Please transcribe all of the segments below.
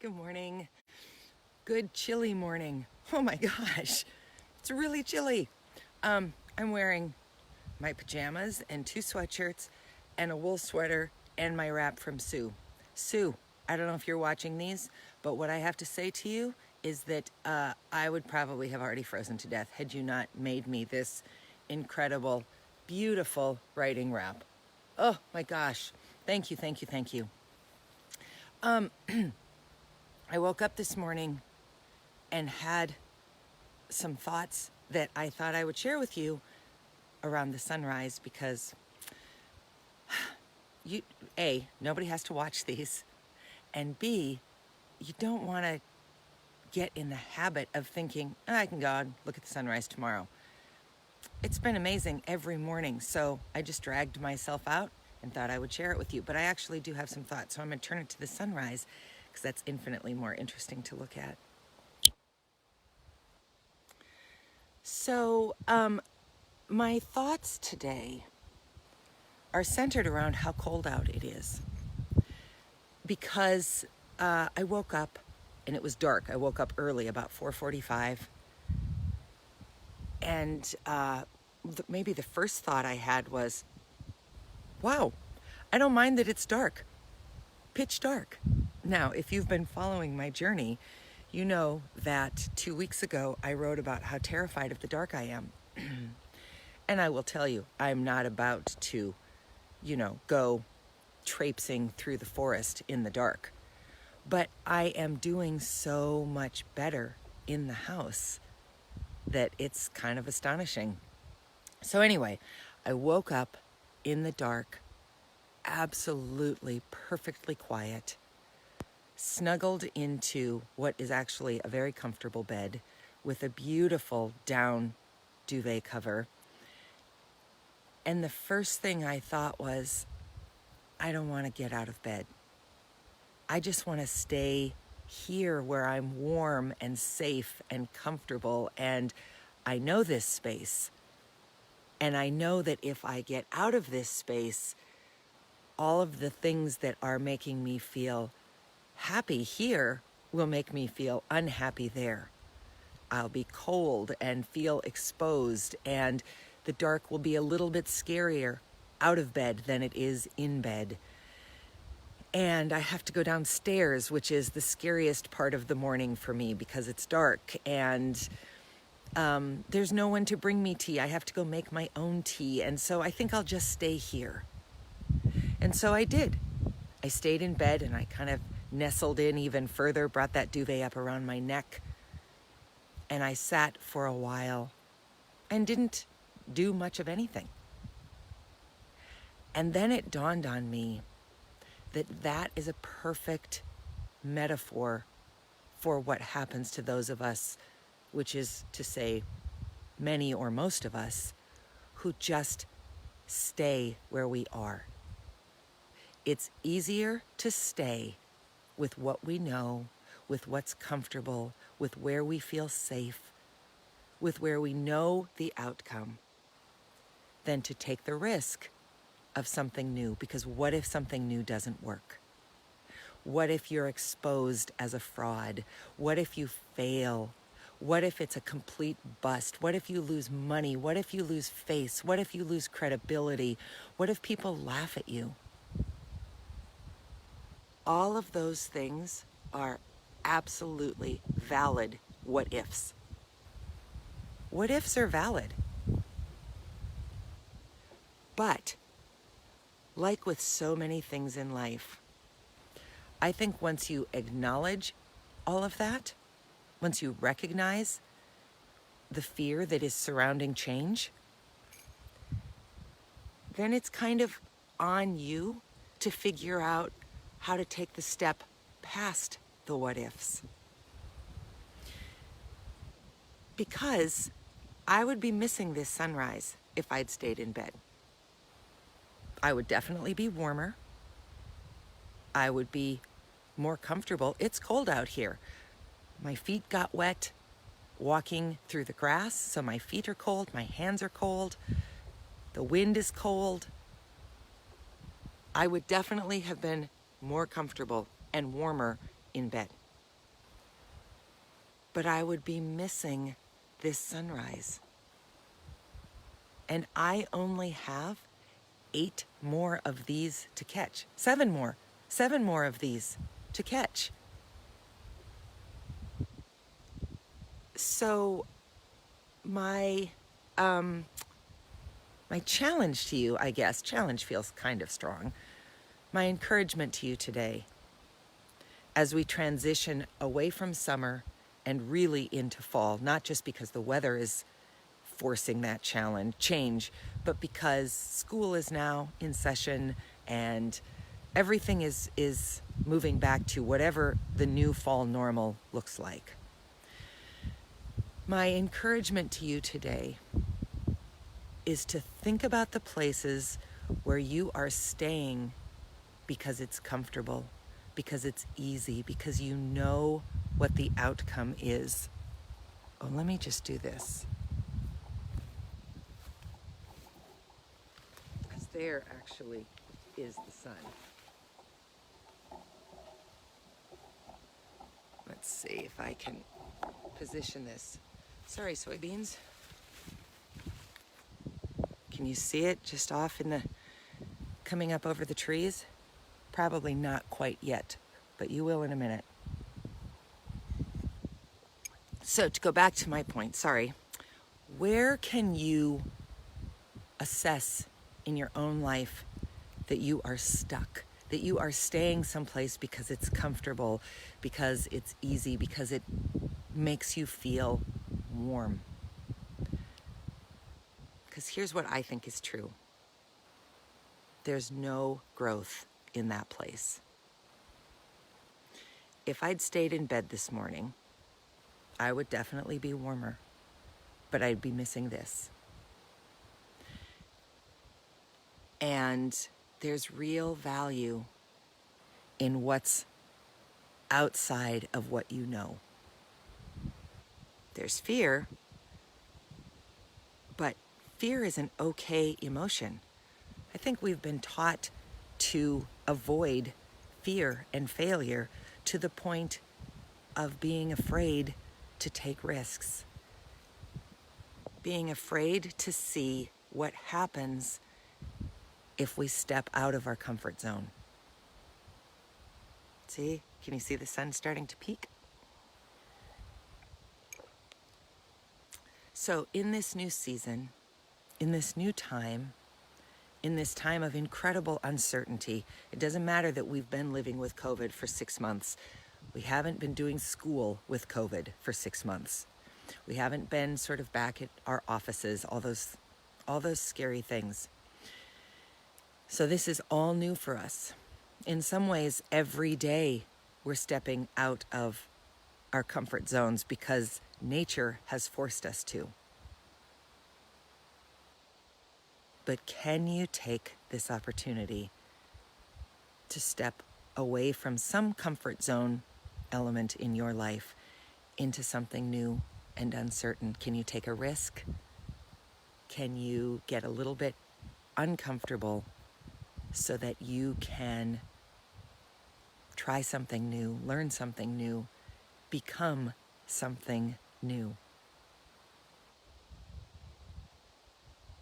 Good morning. Good chilly morning. Oh my gosh, it's really chilly. I'm wearing my pajamas and two sweatshirts and a wool sweater and my wrap from Sue. Sue, I don't know if you're watching these, but what I have to say to you is that I would probably have already frozen to death had you not made me this incredible, beautiful writing wrap. Oh my gosh. Thank you, thank you, thank you. I woke up this morning and had some thoughts that I thought I would share with you around the sunrise because A, nobody has to watch these, and B, you don't want to get in the habit of thinking, I can go and look at the sunrise tomorrow. It's been amazing every morning, so I just dragged myself out and thought I would share it with you. But I actually do have some thoughts, so I'm going to turn it to the sunrise because that's infinitely more interesting to look at. So, my thoughts today are centered around how cold out it is. Because I woke up and it was dark. I woke up early, about 4:45. And maybe the first thought I had was, wow, I don't mind that it's dark. Pitch dark. Now, if you've been following my journey, you know that 2 weeks ago I wrote about how terrified of the dark I am. And I will tell you, I'm not about to, go traipsing through the forest in the dark. But I am doing so much better in the house that it's kind of astonishing. So anyway, I woke up in the dark, absolutely perfectly quiet, snuggled into what is actually a very comfortable bed with a beautiful down duvet cover. And the first thing I thought was, I don't want to get out of bed. I just want to stay here where I'm warm and safe and comfortable, and I know this space. And I know that if I get out of this space, all of the things that are making me feel happy here will make me feel unhappy there. I'll be cold and feel exposed, and the dark will be a little bit scarier out of bed than it is in bed. And I have to go downstairs, which is the scariest part of the morning for me because it's dark and there's no one to bring me tea. I have to go make my own tea. And so I think I'll just stay here. And so I did. I stayed in bed and I kind of nestled in even further, brought that duvet up around my neck. And I sat for a while and didn't do much of anything. And then it dawned on me that that is a perfect metaphor for what happens to those of us, which is to say many or most of us, who just stay where we are. It's easier to stay with what we know, with what's comfortable, with where we feel safe, with where we know the outcome, than to take the risk of something new. Because what if something new doesn't work? What if you're exposed as a fraud? What if you fail? What if it's a complete bust? What if you lose money? What if you lose face? What if you lose credibility? What if people laugh at you? All of those things are absolutely valid what ifs. What ifs are valid. But like with so many things in life, I think once you acknowledge all of that, once you recognize the fear that is surrounding change, then it's kind of on you to figure out how to take the step past the what ifs. Because I would be missing this sunrise if I'd stayed in bed. I would definitely be warmer. I would be more comfortable. It's cold out here. My feet got wet walking through the grass, so my feet are cold, my hands are cold, the wind is cold. I would definitely have been more comfortable and warmer in bed. but I would be missing this sunrise. And I only have 8 more of these to catch. 7 more. 7 more of these to catch. So my challenge to you, I guess, challenge feels kind of strong. My encouragement to you today, as we transition away from summer and really into fall, not just because the weather is forcing that change, but because school is now in session and everything is moving back to whatever the new fall normal looks like. My encouragement to you today is to think about the places where you are staying because it's comfortable, because it's easy, because you know what the outcome is. Oh, let me just do this. Because there actually is the sun. Let's see if I can position this. Sorry, soybeans. Can you see it just off in the, coming up over the trees? Probably not quite yet, but you will in a minute. So to go back to my point, sorry, where can you assess in your own life that you are stuck, that you are staying someplace because it's comfortable, because it's easy, because it makes you feel warm? Because here's what I think is true. There's no growth in that place. If I'd stayed in bed this morning, I would definitely be warmer, but I'd be missing this. And there's real value in what's outside of what you know. There's fear, but fear is an okay emotion. I think we've been taught to avoid fear and failure to the point of being afraid to take risks, being afraid to see what happens if we step out of our comfort zone. See? Can you see the sun starting to peak? So in this new season, in this new time, in this time of incredible uncertainty, it doesn't matter that we've been living with COVID for 6 months. We haven't been doing school with COVID for 6 months. We haven't been sort of back at our offices, all those scary things. So this is all new for us. In some ways, every day we're stepping out of our comfort zones because nature has forced us to. But can you take this opportunity to step away from some comfort zone element in your life into something new and uncertain? Can you take a risk? Can you get a little bit uncomfortable so that you can try something new, learn something new, become something new?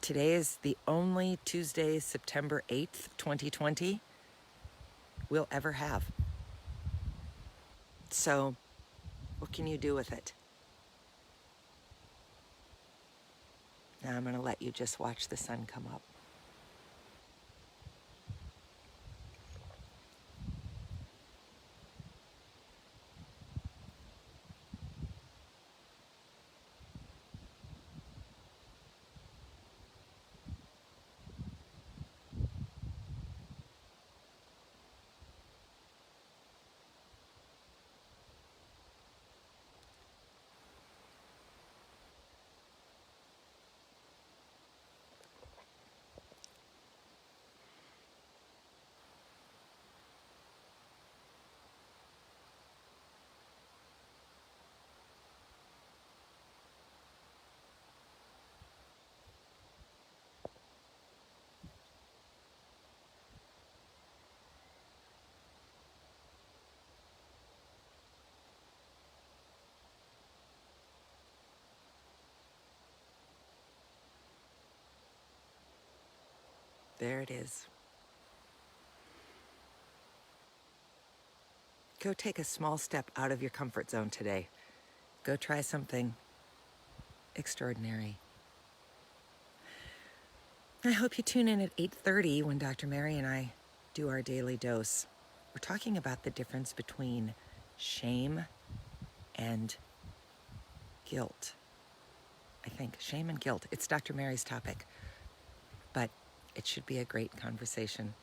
Today is the only Tuesday, September 8th, 2020 we'll ever have. So, what can you do with it? Now I'm going to let you just watch the sun come up. There it is. Go take a small step out of your comfort zone today. Go try something extraordinary. I hope you tune in at 8:30 when Dr. Mary and I do our daily dose. We're talking about the difference between shame and guilt. I think shame and guilt. It's Dr. Mary's topic, but it should be a great conversation.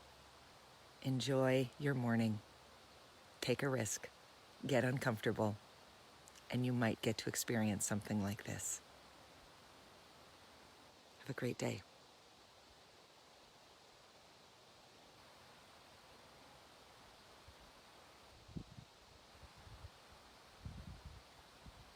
Enjoy your morning. Take a risk. Get uncomfortable. And you might get to experience something like this. Have a great day.